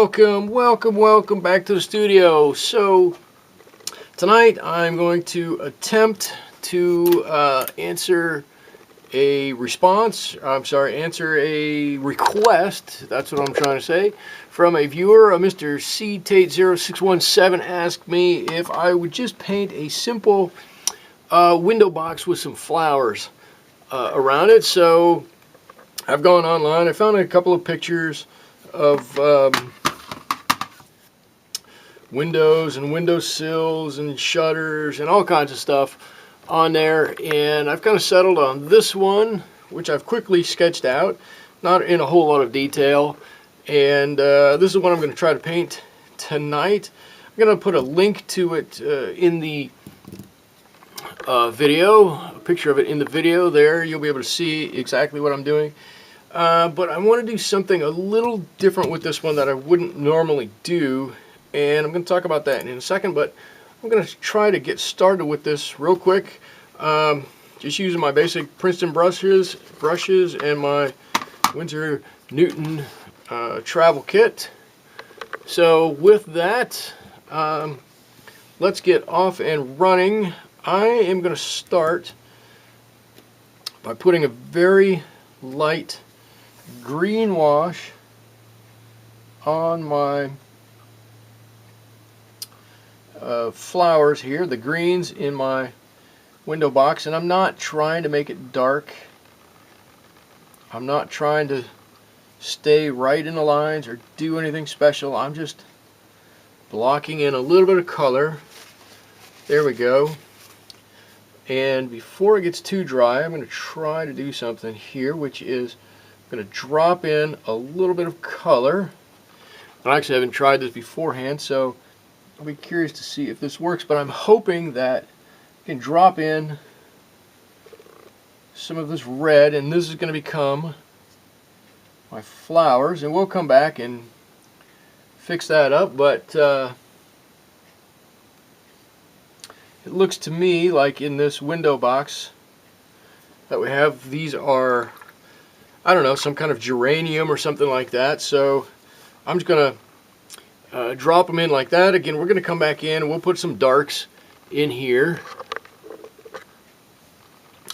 welcome back to the studio. So tonight I'm going to attempt to answer a request, that's what I'm trying to say, from a viewer. Mr. C Tate 0617 asked me if I would just paint a simple window box with some flowers around it. So I've gone online, I found a couple of pictures of windows and windowsills and shutters and all kinds of stuff on there, and I've kind of settled on this one, which I've quickly sketched out, not in a whole lot of detail, and this is what I'm going to try to paint tonight. I'm going to put a link to it in the video, a picture of it in the video there. You'll be able to see exactly what I'm doing. But I want to do something a little different with this one that I wouldn't normally do, and I'm going to talk about that in a second, but I'm going to try to get started with this real quick, just using my basic Princeton brushes and my Winsor Newton travel kit. So with that, let's get off and running. I am going to start by putting a very light green wash on my flowers here, the greens in my window box, and I'm not trying to make it dark. I'm not trying to stay right in the lines or do anything special. I'm just blocking in a little bit of color. There we go. And before it gets too dry, I'm going to try to do something here, which is I'm going to drop in a little bit of color. I actually haven't tried this beforehand, so I'll be curious to see if this works, but I'm hoping that I can drop in some of this red, and this is going to become my flowers, and we'll come back and fix that up. But it looks to me like in this window box that we have, these are, I don't know, some kind of geranium or something like that. So I'm just going to drop them in like that. Again, we're going to come back in and we'll put some darks in here.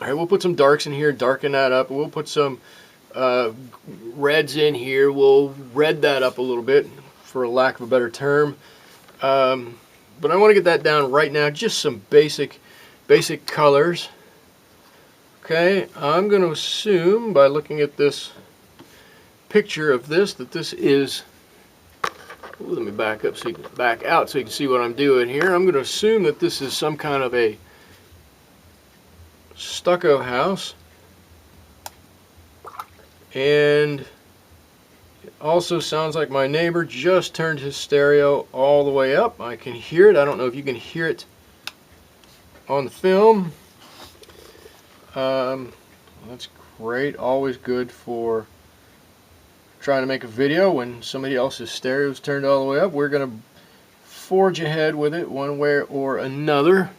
Alright, we'll put some darks in here, darken that up. We'll put some reds in here. We'll red that up a little bit, for lack of a better term. But I want to get that down right now, just some basic colors. Okay, I'm going to assume by looking at this picture of this that this is, let me back up so you can back out so you can see what I'm doing here. I'm going to assume that this is some kind of a stucco house, and it also sounds like my neighbor just turned his stereo all the way up. I can hear it. I don't know if you can hear it on the film. That's great. Always good for trying to make a video when somebody else's stereo is turned all the way up. We're going to forge ahead with it one way or another.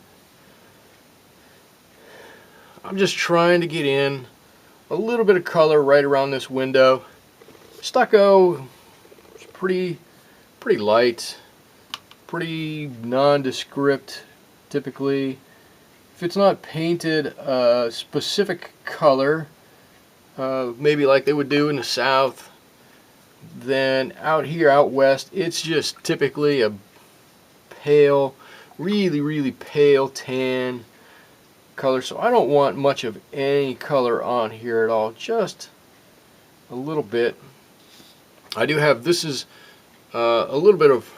I'm just trying to get in a little bit of color right around this window. Stucco is pretty light, pretty nondescript typically. If it's not painted a specific color, maybe like they would do in the South, then out here out west it's just typically a pale, really pale tan color. So I don't want much of any color on here at all, just a little bit. I do have, this is a little bit of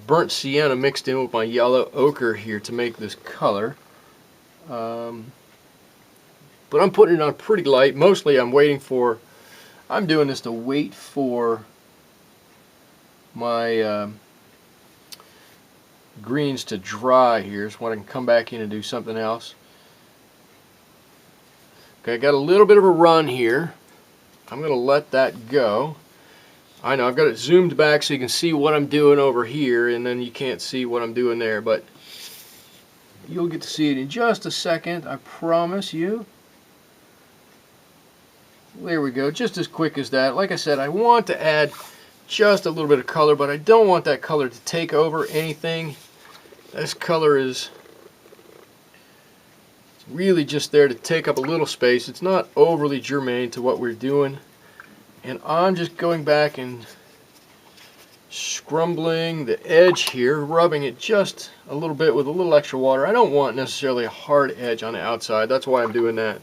burnt sienna mixed in with my yellow ochre here to make this color. But I'm putting it on pretty light. Mostly I'm doing this to wait for my greens to dry here, so when I can come back in and do something else. Okay, I got a little bit of a run here. I'm going to let that go. I know I've got it zoomed back so you can see what I'm doing over here, and then you can't see what I'm doing there, but you'll get to see it in just a second, I promise you. There we go, just as quick as that. Like I said, I want to add just a little bit of color, but I don't want that color to take over anything. This color is really just there to take up a little space. It's not overly germane to what we're doing. And I'm just going back and scrumbling the edge here, rubbing it just a little bit with a little extra water. I don't want necessarily a hard edge on the outside. That's why I'm doing that.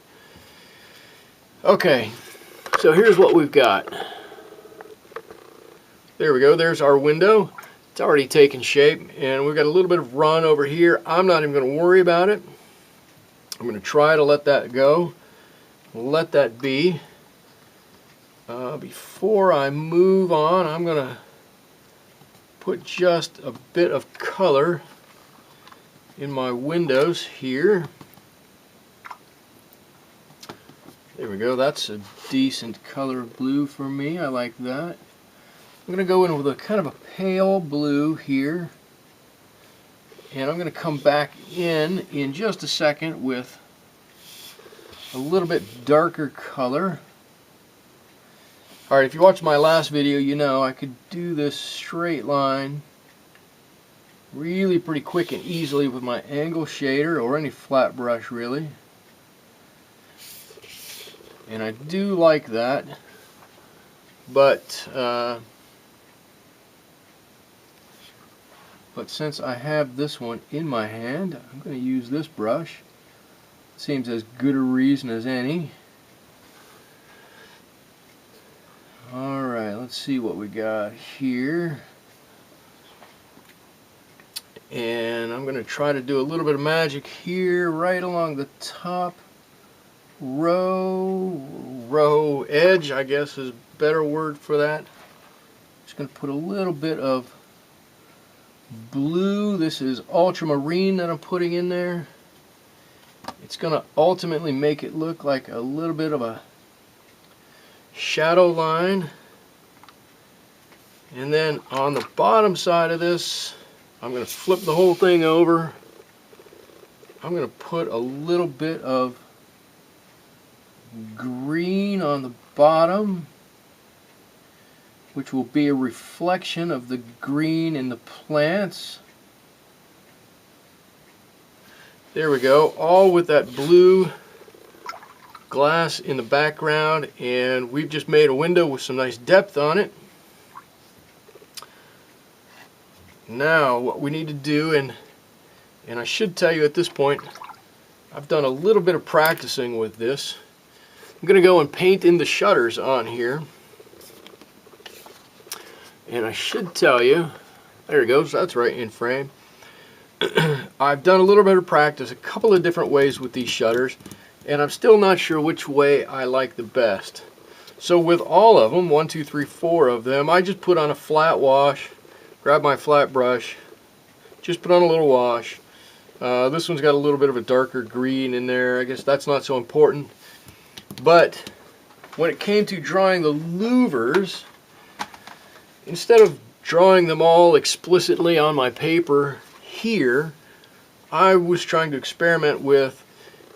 Okay, so here's what we've got. There we go, there's our window. It's already taken shape, and we've got a little bit of run over here. I'm not even going to worry about it. I'm going to try to let that go. Let that be. Before I move on, I'm going to put just a bit of color in my windows here. There we go, that's a decent color of blue for me. I like that. I'm going to go in with a kind of a pale blue here, and I'm going to come back in just a second with a little bit darker color. Alright, if you watched my last video, you know I could do this straight line really pretty quick and easily with my angle shader or any flat brush really. And I do like that, but since I have this one in my hand, I'm going to use this brush. It seems as good a reason as any. Alright, let's see what we got here. And I'm going to try to do a little bit of magic here right along the top row edge, I guess is a better word for that. Just going to put a little bit of blue. This is ultramarine that I'm putting in there. It's going to ultimately make it look like a little bit of a shadow line. And then on the bottom side of this, I'm going to flip the whole thing over. I'm going to put a little bit of green on the bottom, which will be a reflection of the green in the plants. There we go, all with that blue glass in the background, and we've just made a window with some nice depth on it. Now what we need to do, and I should tell you at this point, I've done a little bit of practicing with this. I'm going to go and paint in the shutters on here. And I should tell you, there it goes, that's right in frame. I've done a little bit of practice, a couple of different ways with these shutters, and I'm still not sure which way I like the best. So with all of them, 1, 2, 3, 4 of them, I just put on a flat wash, grab my flat brush, just put on a little wash. This one's got a little bit of a darker green in there. I guess that's not so important. But when it came to drawing the louvers, instead of drawing them all explicitly on my paper here, I was trying to experiment with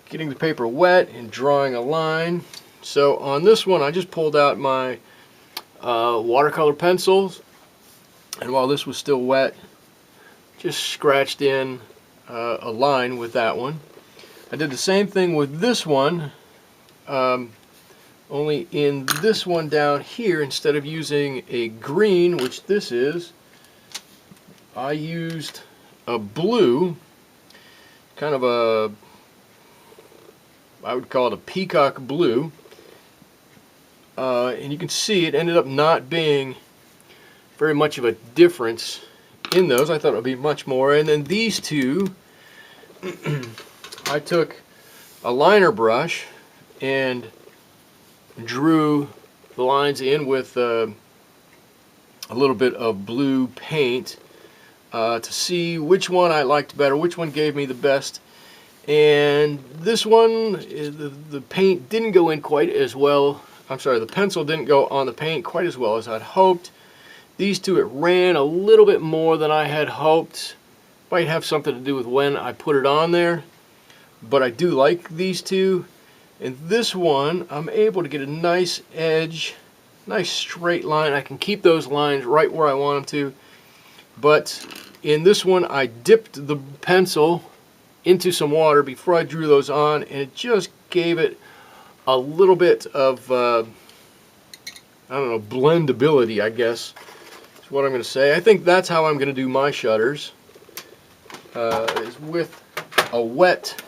getting the paper wet and drawing a line. So on this one, I just pulled out my watercolor pencils, and while this was still wet, just scratched in a line with that one. I did the same thing with this one, only in this one down here, instead of using a green, which this is, I used a blue, kind of a, I would call it a peacock blue, and you can see it ended up not being very much of a difference in those. I thought it would be much more. And then these two, I took a liner brush and drew the lines in with a little bit of blue paint to see which one I liked better, which one gave me the best. And this one, the paint didn't go in quite as well. I'm sorry, the pencil didn't go on the paint quite as well as I'd hoped. These two, it ran a little bit more than I had hoped. Might have something to do with when I put it on there. But I do like these two. And this one, I'm able to get a nice edge, nice straight line. I can keep those lines right where I want them to. But in this one, I dipped the pencil into some water before I drew those on, and it just gave it a little bit of, I don't know, blendability, I guess is what I'm going to say. I think that's how I'm going to do my shutters, is with a wet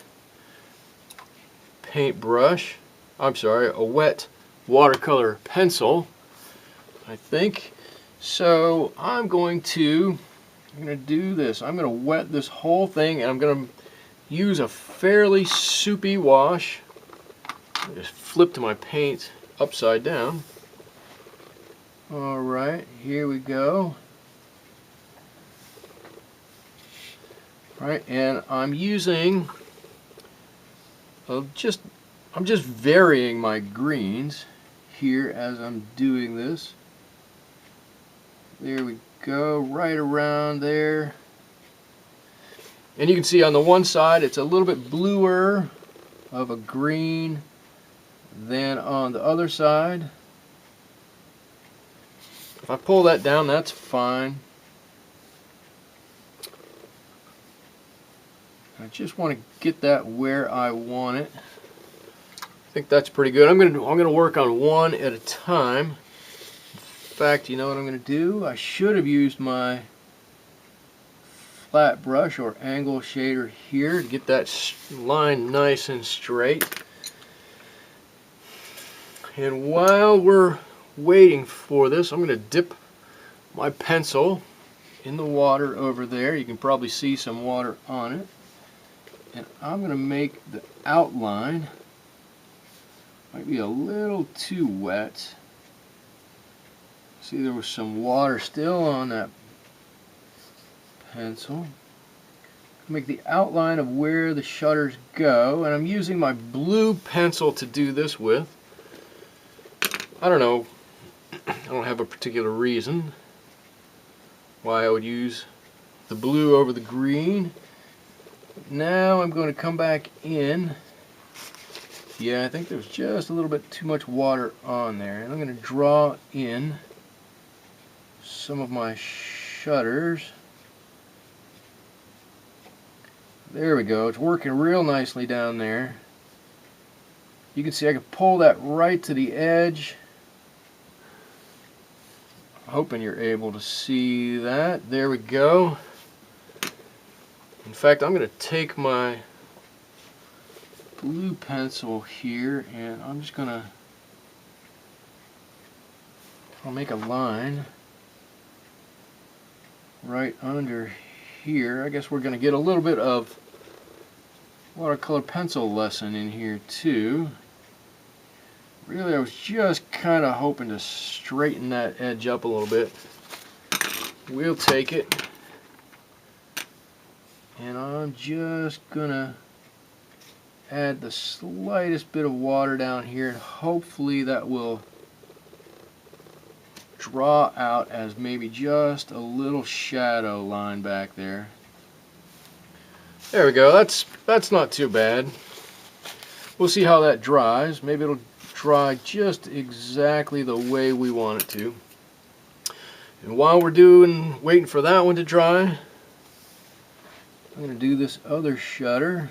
paintbrush. I'm sorry, a wet watercolor pencil, I think. So I'm going to do this. I'm going to wet this whole thing, and I'm going to use a fairly soupy wash. I just flipped my paint upside down. Alright, here we go. Alright, and I'm using I'm just varying my greens here as I'm doing this. There we go, right around there. And you can see on the one side it's a little bit bluer of a green than on the other side. If I pull that down, that's fine. I just want to get that where I want it. I think that's pretty good. I'm gonna work on one at a time. In fact, you know what I'm gonna do? I should have used my flat brush or angle shader here to get that line nice and straight. And while we're waiting for this, I'm gonna dip my pencil in the water over there. You can probably see some water on it. And I'm going to make the outline, might be a little too wet. See, there was some water still on that pencil. Make the outline of where the shutters go, and I'm using my blue pencil to do this with. I don't know, I don't have a particular reason why I would use the blue over the green. Now I'm going to come back in. Yeah, I think there's just a little bit too much water on there. And I'm going to draw in some of my shutters. There we go. It's working real nicely down there. You can see I can pull that right to the edge. I'm hoping you're able to see that. There we go. In fact, I'm going to take my blue pencil here, and I'm just going to make a line right under here. I guess we're going to get a little bit of watercolor pencil lesson in here too. Really, I was just kind of hoping to straighten that edge up a little bit. We'll take it. And I'm just gonna add the slightest bit of water down here, and hopefully that will draw out as maybe just a little shadow line back there. There we go. That's not too bad. We'll see how that dries. Maybe it'll dry just exactly the way we want it to. And while we're waiting for that one to dry, I'm going to do this other shutter.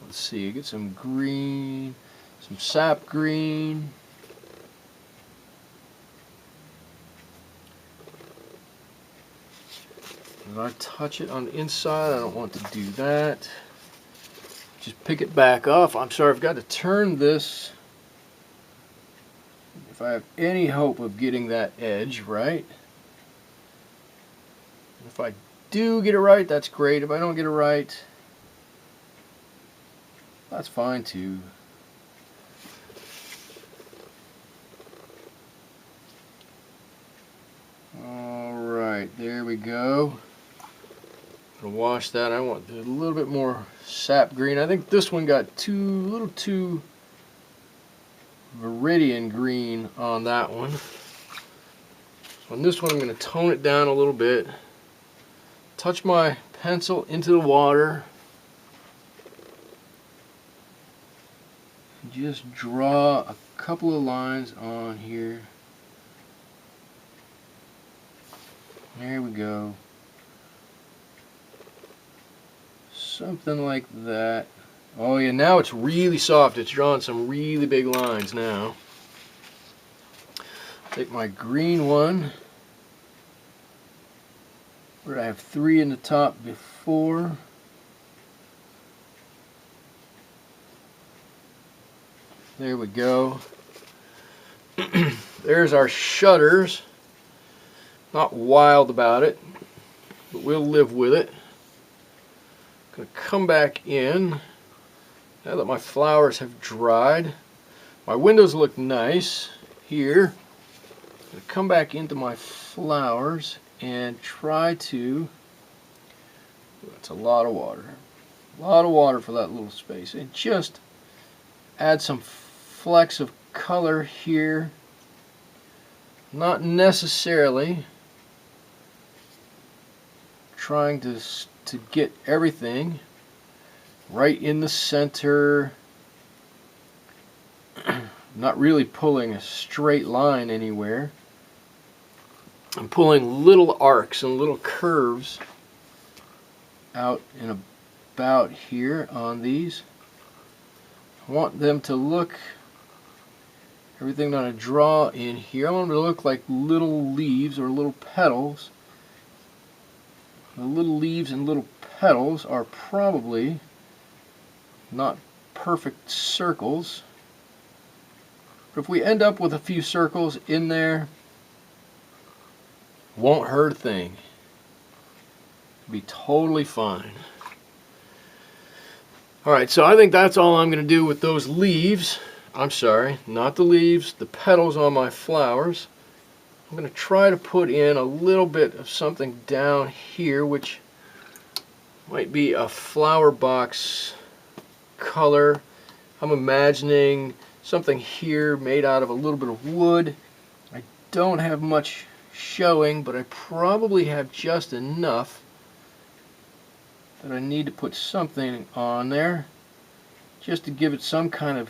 Let's see, get some green, some sap green. If I touch it on the inside, I don't want to do that. Just pick it back off. I'm sorry, I've got to turn this if I have any hope of getting that edge right. If I do get it right, that's great. If I don't get it right, that's fine too. Alright, there we go. I'm gonna wash that. I want a little bit more sap green. I think this one got a little too viridian green on that one. On this one I'm going to tone it down a little bit. Touch my pencil into the water. just draw a couple of lines on here. There we go. Something like that. Oh yeah, now it's really soft. It's drawing some really big lines now. Take my green one. Where did I have 3 in the top before? There we go. There's our shutters. Not wild about it, but we'll live with it. Gonna come back in now that my flowers have dried. My windows look nice here. Gonna come back into my flowers and try to. That's a lot of water. A lot of water for that little space. And just add some flecks of color here. Not necessarily trying to get everything right in the center. Not really pulling a straight line anywhere. I'm pulling little arcs and little curves out and about here on these. I want them to look, everything that I draw in here, I want them to look like little leaves or little petals. The little leaves and little petals are probably not perfect circles. But if we end up with a few circles in there, won't hurt a thing. It'll be totally fine. Alright, so I think that's all I'm going to do with those leaves. I'm sorry, not the leaves, the petals on my flowers. I'm going to try to put in a little bit of something down here, which might be a flower box color. I'm imagining something here made out of a little bit of wood. I don't have much showing, but I probably have just enough that I need to put something on there just to give it some kind of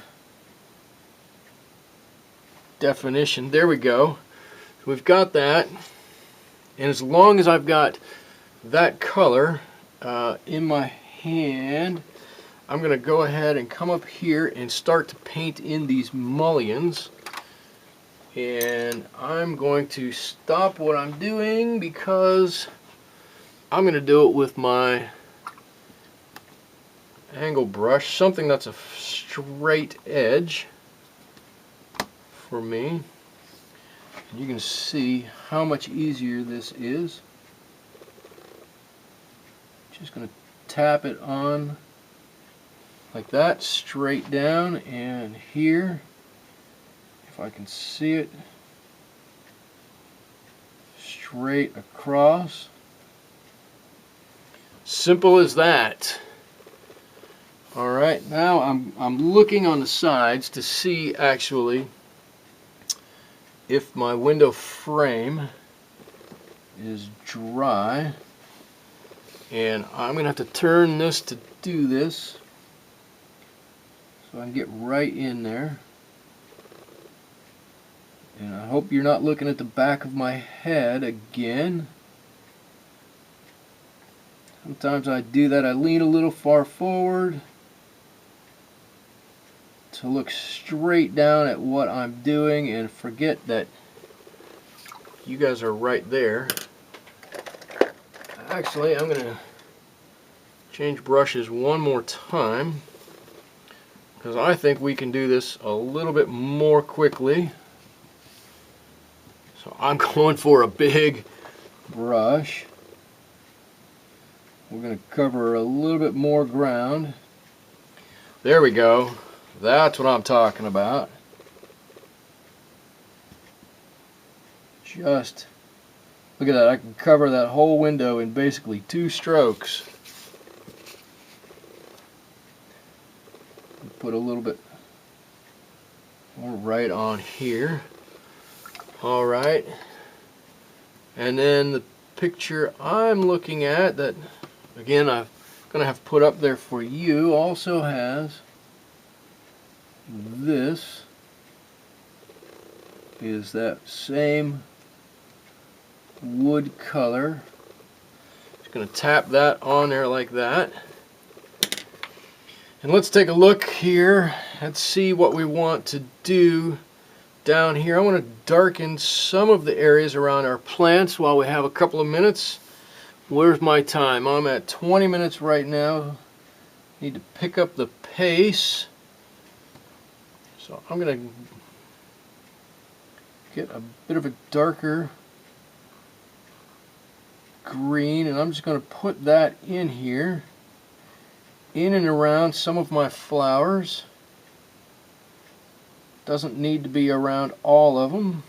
definition. There we go. We've got that, and as long as I've got that color in my hand, I'm going to go ahead and come up here and start to paint in these mullions. And I'm going to stop what I'm doing because I'm going to do it with my angle brush, something that's a straight edge for me. You can see how much easier this is. Just going to tap it on like that, straight down, and here, if I can see it, straight across. Simple as that. Alright, now I'm looking on the sides to see actually if my window frame is dry, and I'm going to have to turn this to do this so I can get right in there. And I hope you're not looking at the back of my head again. Sometimes I do that. I lean a little far forward to look straight down at what I'm doing and forget that you guys are right there. Actually, I'm going to change brushes one more time because I think we can do this a little bit more quickly. So I'm going for a big brush. We're going to cover a little bit more ground. There we go. That's what I'm talking about. Just look at that. I can cover that whole window in basically 2 strokes. Put a little bit more right on here. Alright. And then the picture I'm looking at that, again, I'm going to have put up there for you, also has this is that same wood color. Just going to tap that on there like that. And let's take a look here. Let's see what we want to do down here. I want to darken some of the areas around our plants while we have a couple of minutes. Where's my time? I'm at 20 minutes right now. Need to pick up the pace. So I'm going to get a bit of a darker green, and I'm just going to put that in here, in and around some of my flowers. Doesn't need to be around all of them.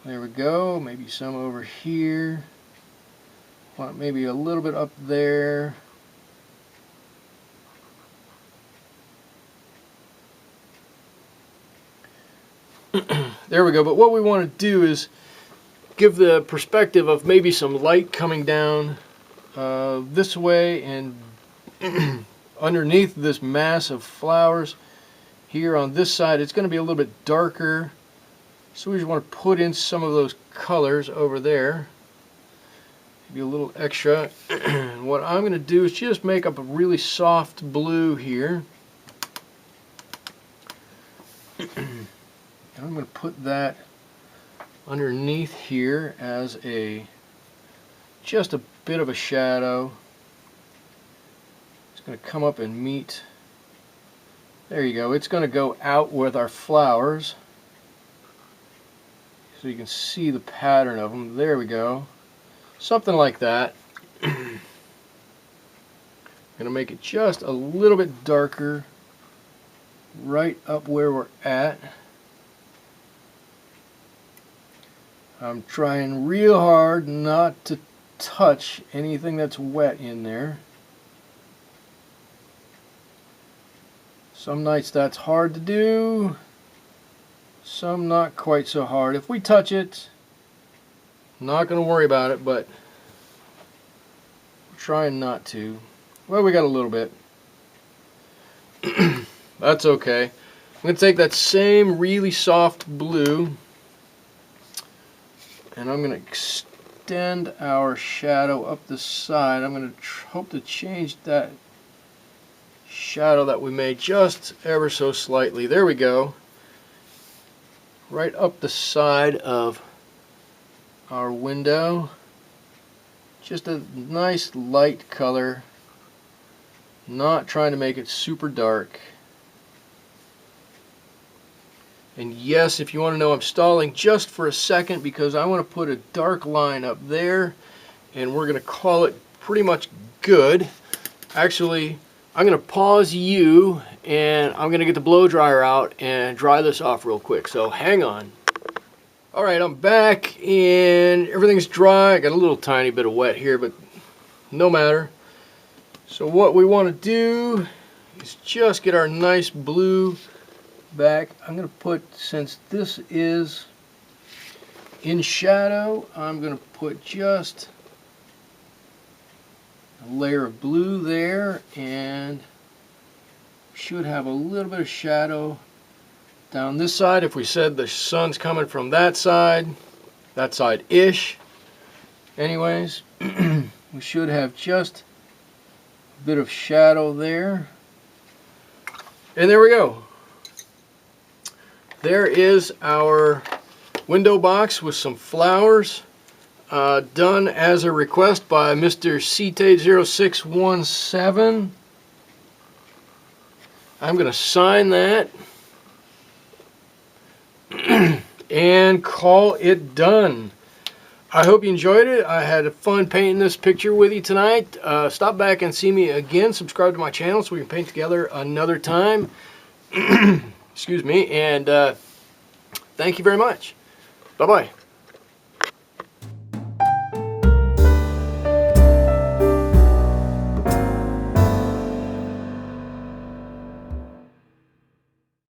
There we go. Maybe some over here. Want maybe a little bit up there. There we go. But what we want to do is give the perspective of maybe some light coming down this way and underneath this mass of flowers. Here on this side, it's going to be a little bit darker. So we just want to put in some of those colors over there. Maybe a little extra. And what I'm going to do is just make up a really soft blue here. And I'm going to put that underneath here as just a bit of a shadow. It's going to come up and meet. There you go. It's going to go out with our flowers. So you can see the pattern of them. There we go. Something like that. I'm going to make it just a little bit darker right up where we're at. I'm trying real hard not to touch anything that's wet in there. Some nights that's hard to do, some not quite so hard. If we touch it, not going to worry about it, but we're trying not to. Well, we got a little bit. That's okay. I'm going to take that same really soft blue and I'm going to extend our shadow up the side. I'm going to hope to change that shadow that we made just ever so slightly. There we go. Right up the side of our window. Just a nice light color. Not trying to make it super dark. And yes, if you want to know, I'm stalling just for a second because I want to put a dark line up there and we're going to call it pretty much good. Actually, I'm going to pause you and I'm going to get the blow dryer out and dry this off real quick. So hang on. Alright, I'm back and everything's dry. I got a little tiny bit of wet here, but no matter. So what we want to do is just get our nice blue back. I'm going to put, since this is in shadow, I'm going to put just a layer of blue there, and should have a little bit of shadow down this side. If we said the sun's coming from that side-ish. Anyways, we should have just a bit of shadow there. And there we go. There is our window box with some flowers, done as a request by Mr. Ctate0617. I'm going to sign that and call it done. I hope you enjoyed it. I had fun painting this picture with you tonight. Stop back and see me again. Subscribe to my channel so we can paint together another time. Excuse me, and thank you very much. Bye-bye.